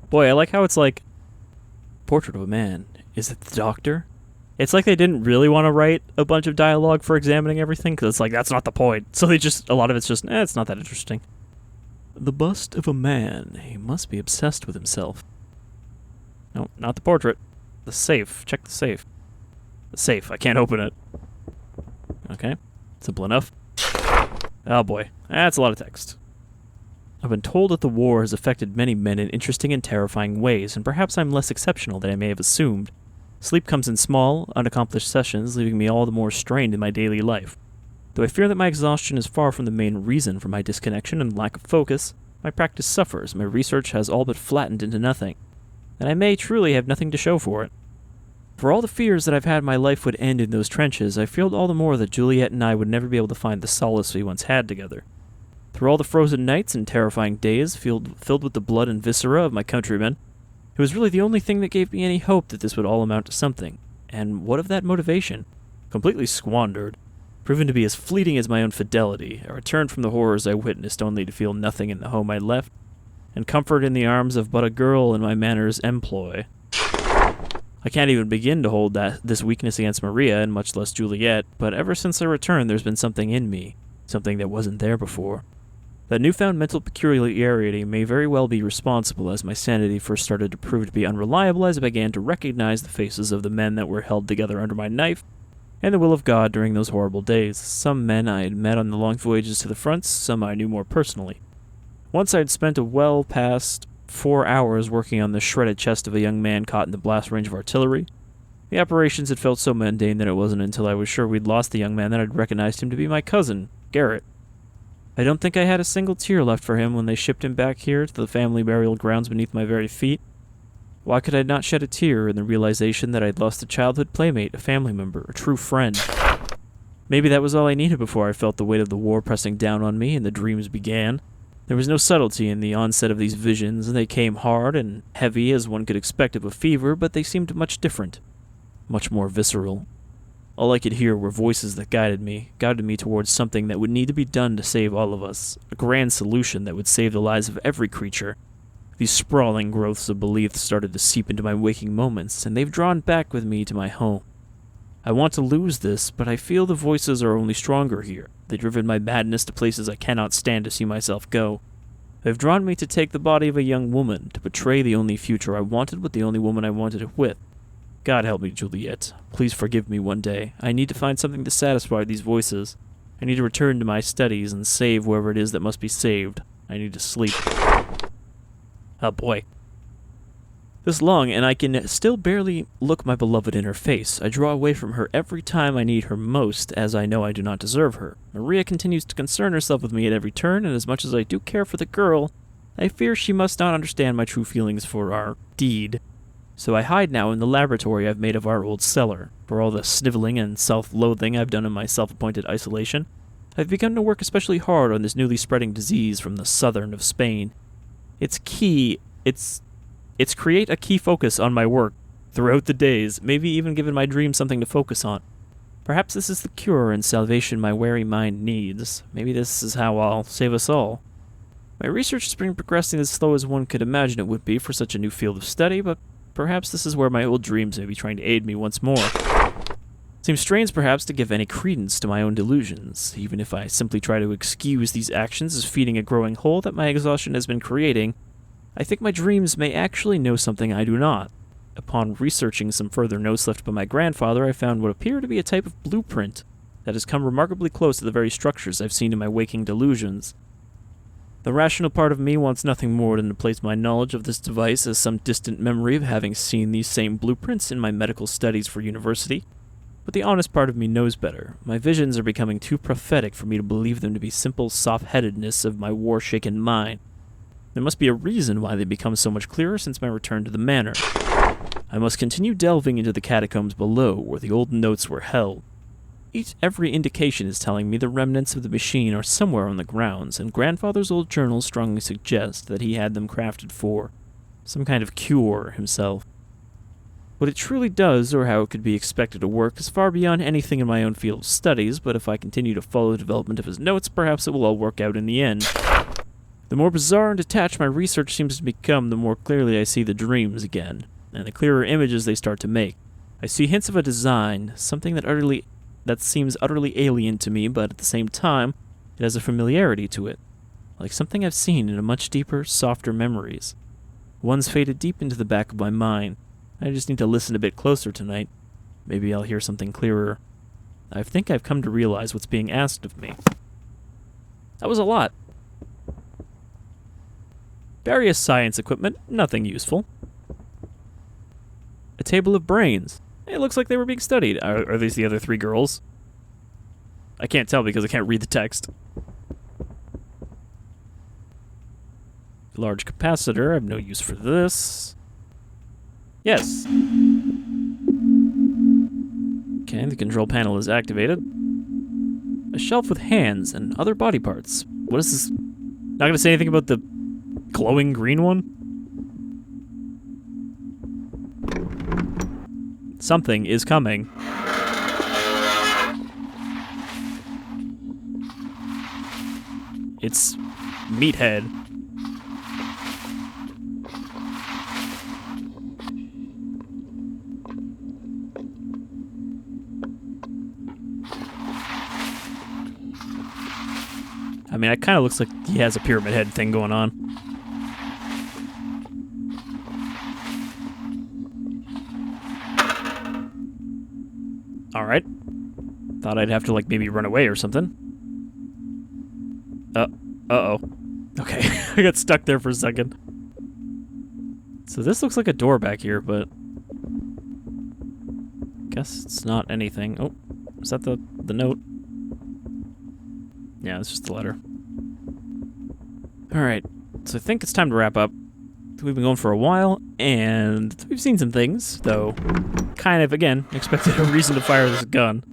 Boy, I like how it's like, portrait of a man. Is it the doctor? It's like they didn't really want to write a bunch of dialogue for examining everything, because it's like, that's not the point. So they just, a lot of it's just, it's not that interesting. The bust of a man. He must be obsessed with himself. No, not the portrait. The safe. Check the safe. The safe. I can't open it. Okay. Simple enough. Oh boy. That's a lot of text. I've been told that the war has affected many men in interesting and terrifying ways, and perhaps I'm less exceptional than I may have assumed. Sleep comes in small, unaccomplished sessions, leaving me all the more strained in my daily life. Though I fear that my exhaustion is far from the main reason for my disconnection and lack of focus, my practice suffers, my research has all but flattened into nothing, and I may truly have nothing to show for it. For all the fears that I've had my life would end in those trenches, I feared all the more that Juliet and I would never be able to find the solace we once had together. Through all the frozen nights and terrifying days filled with the blood and viscera of my countrymen, it was really the only thing that gave me any hope that this would all amount to something. And what of that motivation? Completely squandered. Proven to be as fleeting as my own fidelity, I returned from the horrors I witnessed only to feel nothing in the home I left, and comfort in the arms of but a girl in my manor's employ. I can't even begin to hold this weakness against Maria, and much less Juliet, but ever since I returned there's been something in me, something that wasn't there before. That newfound mental peculiarity may very well be responsible, as my sanity first started to prove to be unreliable as I began to recognize the faces of the men that were held together under my knife, and the will of God during those horrible days. Some men I had met on the long voyages to the fronts, some I knew more personally. Once I had spent a well past 4 hours working on the shredded chest of a young man caught in the blast range of artillery. The operations had felt so mundane that it wasn't until I was sure we'd lost the young man that I'd recognized him to be my cousin, Garrett. I don't think I had a single tear left for him when they shipped him back here to the family burial grounds beneath my very feet. Why could I not shed a tear in the realization that I'd lost a childhood playmate, a family member, a true friend? Maybe that was all I needed before I felt the weight of the war pressing down on me and the dreams began. There was no subtlety in the onset of these visions, and they came hard and heavy as one could expect of a fever, but they seemed much different, much more visceral. All I could hear were voices that guided me towards something that would need to be done to save all of us, a grand solution that would save the lives of every creature. These sprawling growths of belief started to seep into my waking moments, and they've drawn back with me to my home. I want to lose this, but I feel the voices are only stronger here. They've driven my madness to places I cannot stand to see myself go. They've drawn me to take the body of a young woman, to betray the only future I wanted with the only woman I wanted it with. God help me, Juliet. Please forgive me one day. I need to find something to satisfy these voices. I need to return to my studies and save whoever it is that must be saved. I need to sleep. Oh boy. This long, and I can still barely look my beloved in her face. I draw away from her every time I need her most, as I know I do not deserve her. Maria continues to concern herself with me at every turn, and as much as I do care for the girl, I fear she must not understand my true feelings for our deed. So I hide now in the laboratory I've made of our old cellar. For all the sniveling and self-loathing I've done in my self-appointed isolation, I've begun to work especially hard on this newly spreading disease from the southern of Spain. It's create a key focus on my work throughout the days, maybe even given my dreams something to focus on. Perhaps this is the cure and salvation my weary mind needs. Maybe this is how I'll save us all. My research has been progressing as slow as one could imagine it would be for such a new field of study, but perhaps this is where my old dreams may be trying to aid me once more. Seems strange, perhaps, to give any credence to my own delusions, even if I simply try to excuse these actions as feeding a growing hole that my exhaustion has been creating. I think my dreams may actually know something I do not. Upon researching some further notes left by my grandfather, I found what appeared to be a type of blueprint. that has come remarkably close to the very structures I've seen in my waking delusions. The rational part of me wants nothing more than to place my knowledge of this device as some distant memory of having seen these same blueprints in my medical studies for university. But the honest part of me knows better. My visions are becoming too prophetic for me to believe them to be simple soft-headedness of my war-shaken mind. There must be a reason why they become so much clearer since my return to the manor. I must continue delving into the catacombs below, where the old notes were held. Every indication is telling me the remnants of the machine are somewhere on the grounds, and Grandfather's old journals strongly suggest that he had them crafted for some kind of cure himself. What it truly does, or how it could be expected to work, is far beyond anything in my own field of studies, but if I continue to follow the development of his notes, perhaps it will all work out in the end. The more bizarre and detached my research seems to become, the more clearly I see the dreams again, and the clearer images they start to make. I see hints of a design, something that seems utterly alien to me, but at the same time, it has a familiarity to it, like something I've seen in a much deeper, softer memories. One's faded deep into the back of my mind. I just need to listen a bit closer tonight. Maybe I'll hear something clearer. I think I've come to realize what's being asked of me. That was a lot. Various science equipment, nothing useful. A table of brains. It looks like they were being studied. Are these the other three girls? I can't tell because I can't read the text. Large capacitor. I have no use for this. Yes. Okay, the control panel is activated. A shelf with hands and other body parts. What is this? Not gonna say anything about the glowing green one? Something is coming. It's Meathead. I mean, it kind of looks like he has a pyramid head thing going on. Alright. Thought I'd have to, like, maybe run away or something. Uh-oh. Okay, I got stuck there for a second. So this looks like a door back here, but... guess it's not anything. Oh, is that the note? Yeah, it's just the letter. Alright, so I think it's time to wrap up. We've been going for a while, and we've seen some things, though kind of, again, expected a reason to fire this gun.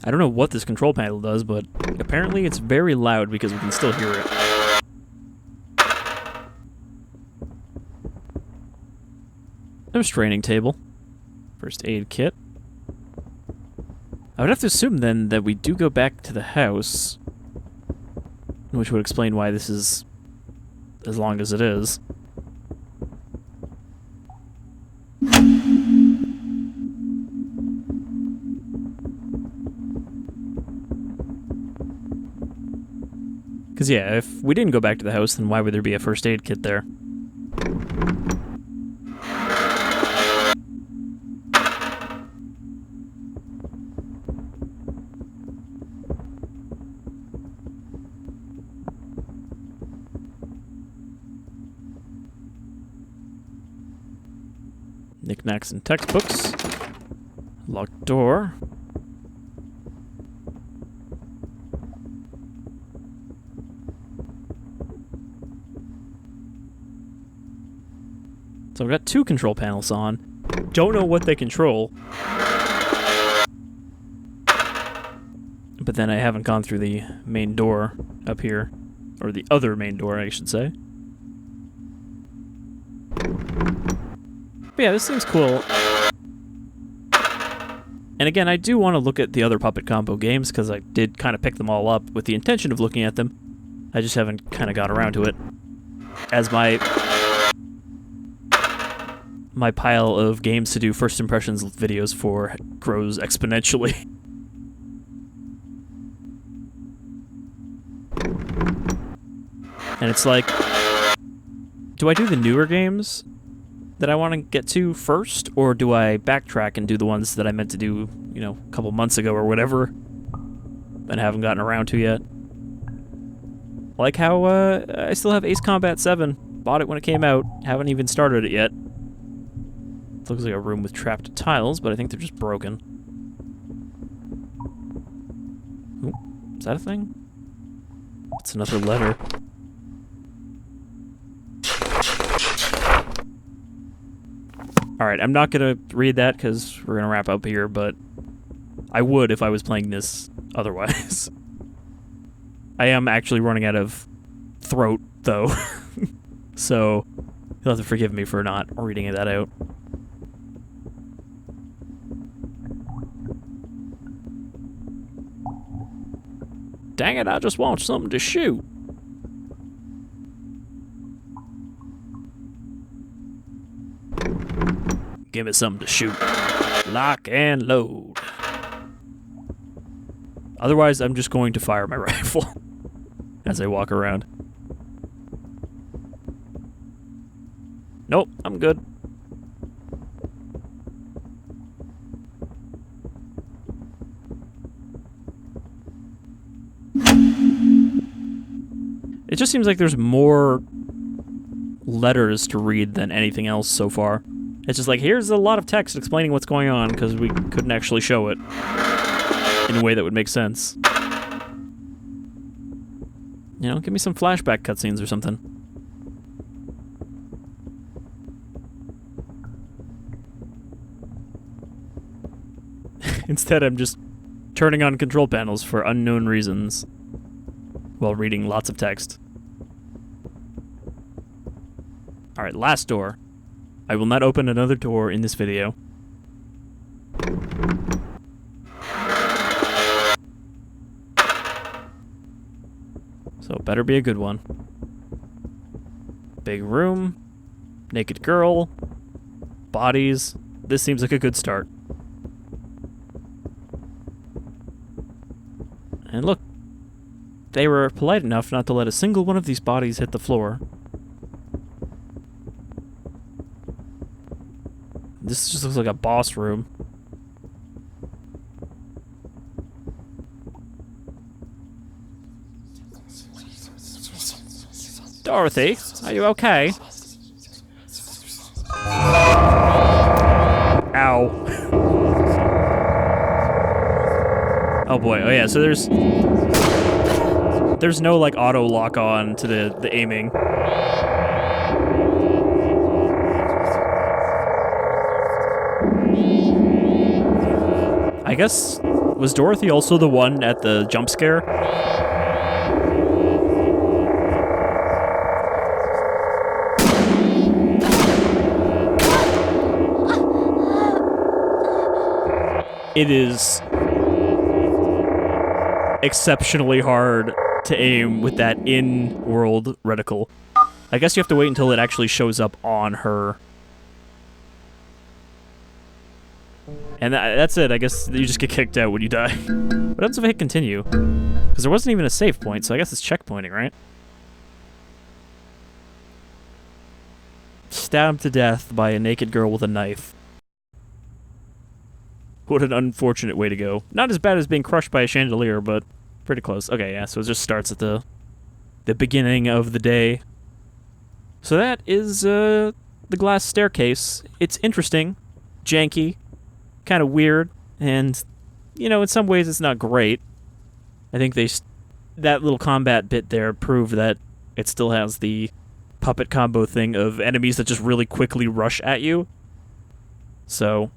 I don't know what this control panel does, but apparently it's very loud because we can still hear it. A restraining table. First aid kit. I would have to assume then that we do go back to the house, which would explain why this is as long as it is. Because yeah, if we didn't go back to the house, then why would there be a first aid kit there? Knickknacks and textbooks. Locked door. So I've got two control panels on. Don't know what they control. But then I haven't gone through the main door up here. Or the other main door, I should say. But yeah, this seems cool. And again, I do want to look at the other Puppet Combo games, because I did kind of pick them all up with the intention of looking at them. I just haven't kind of got around to it. As my pile of games to do first impressions videos for grows exponentially. And it's like, do I do the newer games that I want to get to first, or do I backtrack and do the ones that I meant to do, you know, a couple months ago or whatever, and haven't gotten around to yet? Like how I still have Ace Combat 7. Bought it when it came out. Haven't even started it yet. It looks like a room with trapped tiles, but I think they're just broken. Ooh, is that a thing? It's another letter. Alright, I'm not gonna read that because we're gonna wrap up here, but I would if I was playing this otherwise. I am actually running out of throat, though. So, you'll have to forgive me for not reading that out. Dang it, I just want something to shoot. Give me something to shoot. Lock and load. Otherwise, I'm just going to fire my rifle as I walk around. Nope, I'm good. It just seems like there's more letters to read than anything else so far. It's just like, here's a lot of text explaining what's going on, because we couldn't actually show it in a way that would make sense. You know, give me some flashback cutscenes or something. Instead, I'm just turning on control panels for unknown reasons while reading lots of text. Alright, last door. I will not open another door in this video. So it better be a good one. Big room. Naked girl. Bodies. This seems like a good start. And look, they were polite enough not to let a single one of these bodies hit the floor. This just looks like a boss room. Dorothy, are you okay? Ow. Oh boy, oh yeah, so there's no like auto lock on to the aiming. I guess, was Dorothy also the one at the jump scare? It is exceptionally hard to aim with that in-world reticle. I guess you have to wait until it actually shows up on her. And that's it. I guess you just get kicked out when you die. What happens if I hit continue? Because there wasn't even a save point, so I guess it's checkpointing, right? Stabbed to death by a naked girl with a knife. What an unfortunate way to go. Not as bad as being crushed by a chandelier, but pretty close. Okay, yeah, so it just starts at the beginning of the day. So that is the glass staircase. It's interesting, janky, kind of weird, and, you know, in some ways it's not great. I think that little combat bit there proved that it still has the puppet combo thing of enemies that just really quickly rush at you. So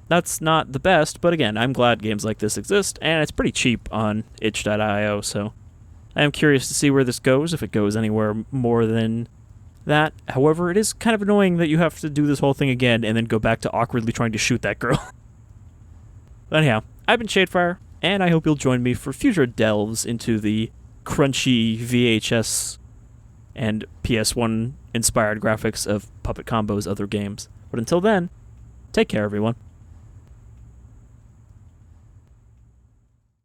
that's not the best, but again, I'm glad games like this exist, and it's pretty cheap on itch.io, so I am curious to see where this goes, if it goes anywhere more than that. However, it is kind of annoying that you have to do this whole thing again and then go back to awkwardly trying to shoot that girl. But anyhow, I've been Shadefire, and I hope you'll join me for future delves into the crunchy VHS and PS1 inspired graphics of Puppet Combo's other games. But until then, take care, everyone.